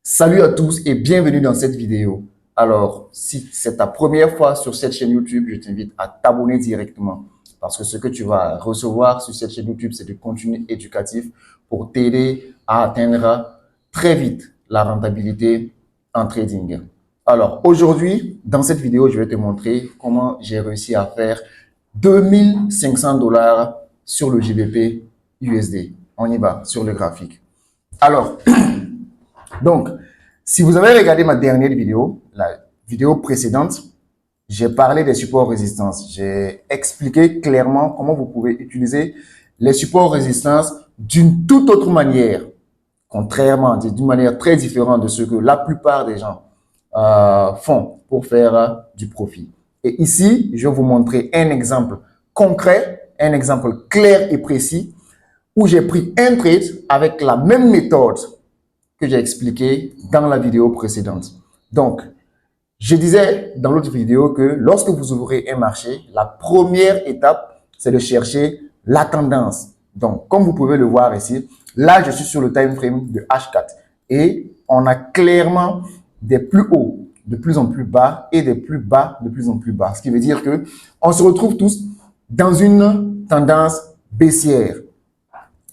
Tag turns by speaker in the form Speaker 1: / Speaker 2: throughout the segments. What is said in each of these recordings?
Speaker 1: Salut à tous et bienvenue dans cette vidéo. Alors, si c'est ta première fois sur cette chaîne YouTube, je t'invite à t'abonner directement parce que ce que tu vas recevoir sur cette chaîne YouTube, c'est du contenu éducatif pour t'aider à atteindre très vite la rentabilité en trading. Alors, aujourd'hui, dans cette vidéo, je vais te montrer comment j'ai réussi à faire 2500 $ sur le GBP USD. On y va sur le graphique. Alors, donc, si vous avez regardé ma dernière vidéo, la vidéo précédente, j'ai parlé des supports résistance. J'ai expliqué clairement comment vous pouvez utiliser les supports résistance d'une toute autre manière, contrairement, d'une manière très différente de ce que la plupart des gens font pour faire du profit. Et ici, je vais vous montrer un exemple concret, un exemple clair et précis où j'ai pris un trade avec la même méthode que j'ai expliqué dans la vidéo précédente. Donc, je disais dans l'autre vidéo que lorsque vous ouvrez un marché, la première étape, c'est de chercher la tendance. Donc, comme vous pouvez le voir ici, là, je suis sur le time frame de H4 et on a clairement des plus hauts de plus en plus bas et des plus bas de plus en plus bas. Ce qui veut dire que on se retrouve tous dans une tendance baissière.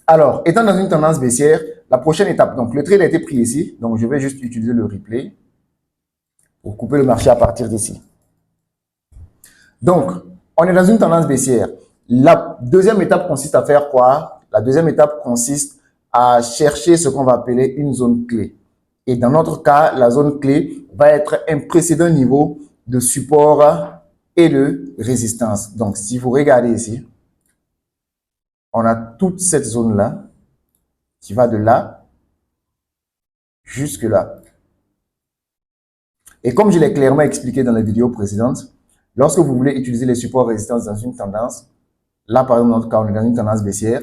Speaker 1: Alors, étant dans une tendance baissière, la prochaine étape, donc le trade a été pris ici, donc je vais juste utiliser le replay pour couper le marché à partir d'ici. Donc, on est dans une tendance baissière. La deuxième étape consiste à faire quoi? La deuxième étape consiste à chercher ce qu'on va appeler une zone clé. Et dans notre cas, la zone clé va être un précédent niveau de support et de résistance. Donc, si vous regardez ici, on a toute cette zone-là qui va de là jusque là. Et comme je l'ai clairement expliqué dans la vidéo précédente, lorsque vous voulez utiliser les supports résistance dans une tendance, là par exemple, dans notre cas, on est dans une tendance baissière,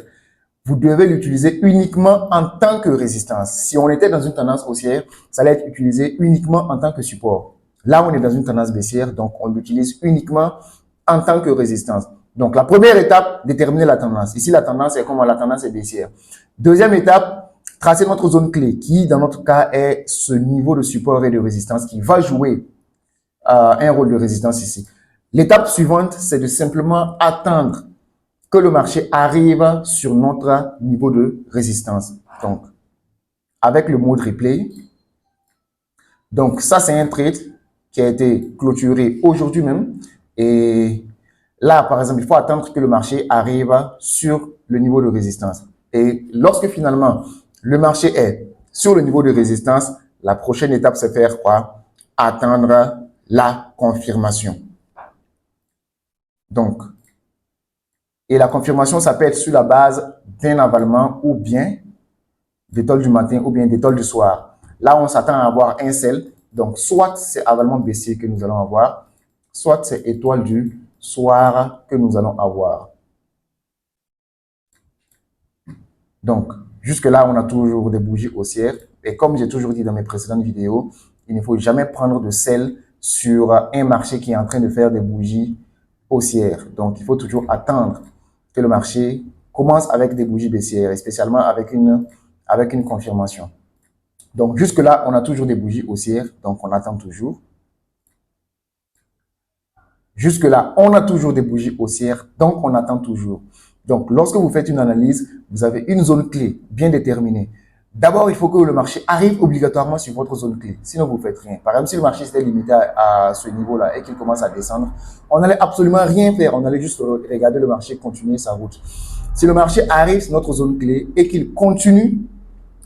Speaker 1: vous devez l'utiliser uniquement en tant que résistance. Si on était dans une tendance haussière, ça allait être utilisé uniquement en tant que support. Là, on est dans une tendance baissière, donc on l'utilise uniquement en tant que résistance. Donc, la première étape, déterminer la tendance. Ici, la tendance est comment? La tendance est baissière. Deuxième étape, tracer notre zone clé, qui, dans notre cas, est ce niveau de support et de résistance qui va jouer un rôle de résistance ici. L'étape suivante, c'est de simplement attendre que le marché arrive sur notre niveau de résistance. Donc, avec le mode replay. Donc, ça, c'est un trade qui a été clôturé aujourd'hui même. Et là, par exemple, il faut attendre que le marché arrive sur le niveau de résistance. Et lorsque finalement, le marché est sur le niveau de résistance, la prochaine étape, c'est faire quoi? Attendre la confirmation. Donc, et la confirmation, ça peut être sur la base d'un avalement ou bien d'étoile du matin ou bien d'étoile du soir. Là, on s'attend à avoir un sel. Donc, soit c'est avalement baissier que nous allons avoir, soit c'est étoile du soir que nous allons avoir. Donc, jusque-là, on a toujours des bougies haussières. Et comme j'ai toujours dit dans mes précédentes vidéos, il ne faut jamais prendre de sel sur un marché qui est en train de faire des bougies haussières. Donc, il faut toujours attendre que le marché commence avec des bougies baissières, et spécialement avec une confirmation. Donc, jusque-là, on a toujours des bougies haussières, donc on attend toujours. Jusque-là, on a toujours des bougies haussières, donc on attend toujours. Donc, lorsque vous faites une analyse, vous avez une zone clé bien déterminée. D'abord, il faut que le marché arrive obligatoirement sur votre zone clé, sinon vous ne faites rien. Par exemple, si le marché s'était limité à ce niveau-là et qu'il commence à descendre, on n'allait absolument rien faire, on allait juste regarder le marché continuer sa route. Si le marché arrive sur notre zone clé et qu'il continue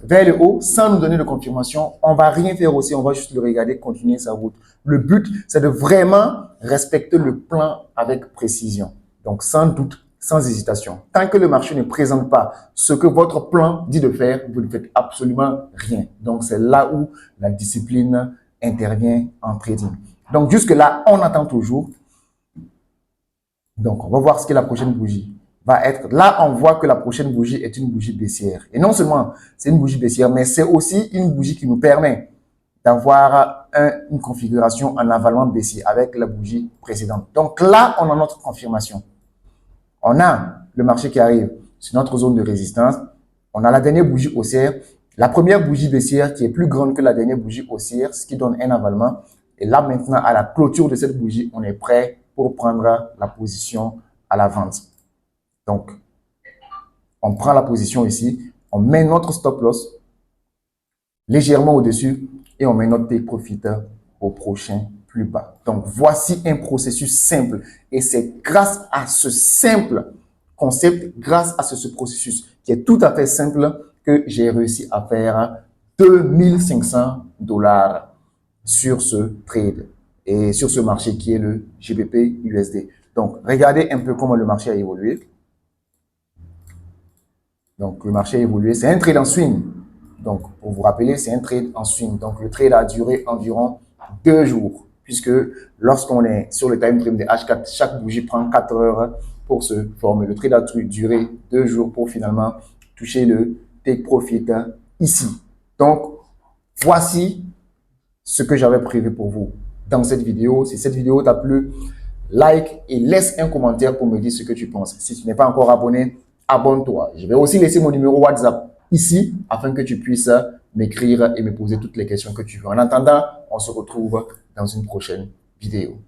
Speaker 1: vers le haut sans nous donner de confirmation, on va rien faire aussi, on va juste le regarder continuer sa route. Le but, c'est de vraiment respecter le plan avec précision. Donc, sans doute, sans hésitation. Tant que le marché ne présente pas ce que votre plan dit de faire, vous ne faites absolument rien. Donc, c'est là où la discipline intervient en trading. Donc, jusque-là, on attend toujours. Donc, on va voir ce qu'est la prochaine bougie va être. Là, on voit que la prochaine bougie est une bougie baissière. Et non seulement c'est une bougie baissière, mais c'est aussi une bougie qui nous permet d'avoir une configuration en avalement baissier avec la bougie précédente. Donc là, on a notre confirmation. On a le marché qui arrive sur notre zone de résistance. On a la dernière bougie haussière. La première bougie baissière qui est plus grande que la dernière bougie haussière, ce qui donne un avalement. Et là, maintenant, à la clôture de cette bougie, on est prêt pour prendre la position à la vente. Donc, on prend la position ici, on met notre stop loss légèrement au-dessus et on met notre take profit au prochain plus bas. Donc, voici un processus simple. Et c'est grâce à ce simple concept, grâce à ce processus qui est tout à fait simple, que j'ai réussi à faire 2500 $ sur ce trade et sur ce marché qui est le GBP USD. Donc, regardez un peu comment le marché a évolué. Donc, le marché a évolué. C'est un trade en swing. Donc, pour vous rappeler, c'est un trade en swing. Donc, le trade a duré environ 2 jours, puisque lorsqu'on est sur le time frame des H4, chaque bougie prend 4 heures pour se former. Le trade a duré 2 jours pour finalement toucher le take profit ici. Donc, voici ce que j'avais prévu pour vous dans cette vidéo. Si cette vidéo t'a plu, like et laisse un commentaire pour me dire ce que tu penses. Si tu n'es pas encore abonné, abonne-toi. Je vais aussi laisser mon numéro WhatsApp ici afin que tu puisses m'écrire et me poser toutes les questions que tu veux. En attendant, on se retrouve dans une prochaine vidéo.